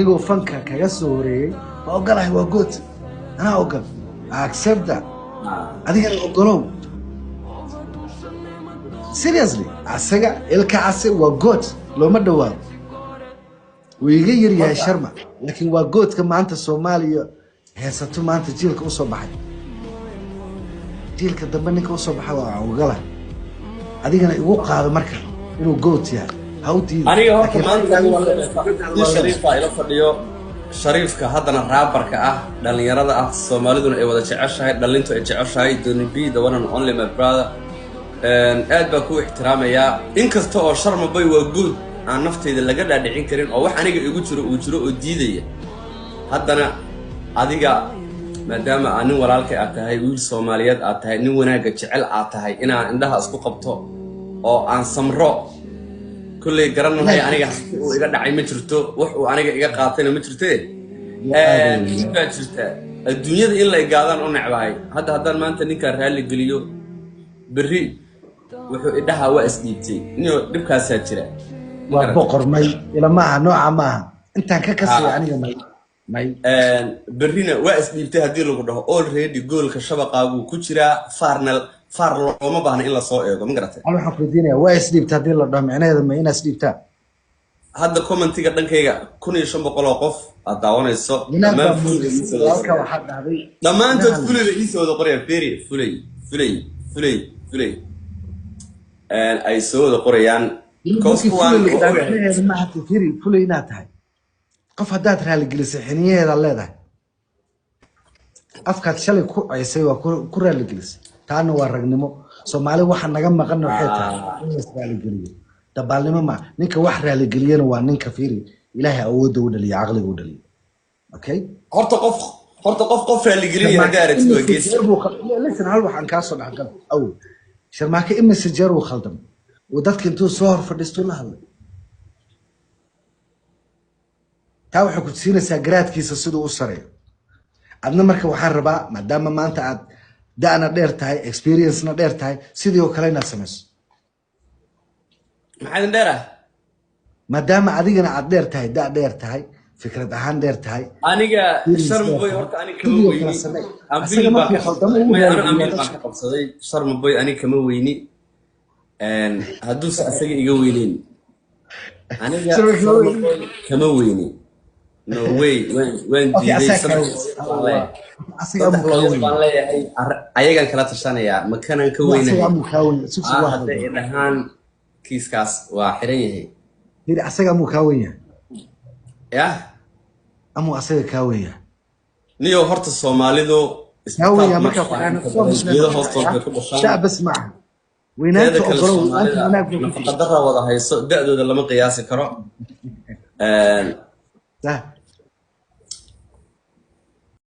Digo fanka kaga soo horeeyay waa ogolahay waa good ana ogol accept that adiga ogolow seriously asaga ilka ase waa good looma dhawaado wiiga yar yahay sharma laakiin waa good ka maanta Soomaaliya heesato maanta jiilka u soo baxay jiilka dambe ninka u soo baxay waa ogolahay adigana igu qaado marka inuu good yahay aniga horta maanta shariifka ila fadhiyo shariifka haddana raabarka ah dhalinyarada ah Soomaaliduna ay wada jeceshahay dhalintu ay jeceshahay Donny B the one and only my brother aad baa ku ixtiraamaya inkasta oo Sharma Boy waa good aan nafteyda laga dhaadhicin karin oo wax aniga igu jiro oo diidaya haddana adiga maadaama aan nin walaalkay aad tahay wiil Soomaaliyeed aad tahay nin wanaaga jecel aad tahay inaan indhaha isku qabto oo aan samro كل جرنا هاي أنا إذا دعي مترتو وأنا إذا قاطنا مترتين الدنيا دي إلا إجادان أنا عباي هذا ما أنت نكر هالي قليو بري وإدها وأسديتي إنه نبكى ساترة وبقر ماي إلى ما نوع ما أنت ككسر يعني ماي برينا وأسديتي هدي له كده already يقول كشبكة أبو كشرة فارل وما بهنا إلا صائغ ما قرأته. أنا حفظيني واسديب تهدي الله دام عنا هذا ما يناس ديبتا. هذا كومنت قدن كيجا كوني شنب قلاقف الدعوان الصق. لما أنت تقول الرئيس هذا قرية فيري فلي. أي سو ذا قريان. كوسكوان. ما حتى فيري ناتها. قف هدات رالي جلس حنيه هذا الله ده. أفكار شلي يسوي كورال جلس. تانو ورقنمو Soomaali waxaan naga maqan waxay tahay in Israa'iil galiyo dabaalnimo ma ninka wax raali galiyana waa ninka fiiri Ilaahay awood u dhaliyo aqliga u dhaliyo okay horta qof raali galiyo gaarati waa gees listen hal waxaan ka soo dhaxgal aw sharmaaka messenger uu khaldam wadadka intuu soo hor fadhiisto la hadlay taa waxa ku siinaysaa garaadkiisa sidoo u sareeyo adna marka waxaan rabaa maadaama maanta aad دانا ديرتاي experience نا ديرتاي سيدي او كلينا سمس maxay dheera maadaama adigana aad dheertahay dheertahay fikrad ahaan dheertahay aniga Sharma Boy horta aniga kama weyni aan film baa ka qabsaday Sharma Boy aniga kama weyni hadduu asaga iga weynin aniga kama weyni no way when ayagan kala tashanaya makanan ka weynahay hadda dhahaan kiiskaas waa xiran yahay hiri asaga mu ka weyn yahay amu asaga ka weyn niyo horta Soomaalidu ismaawiya marka waxaan soo musnaa shacab ismaa weynaanta ogolow qadara wada hayso da'dooda lama qiyaasi karo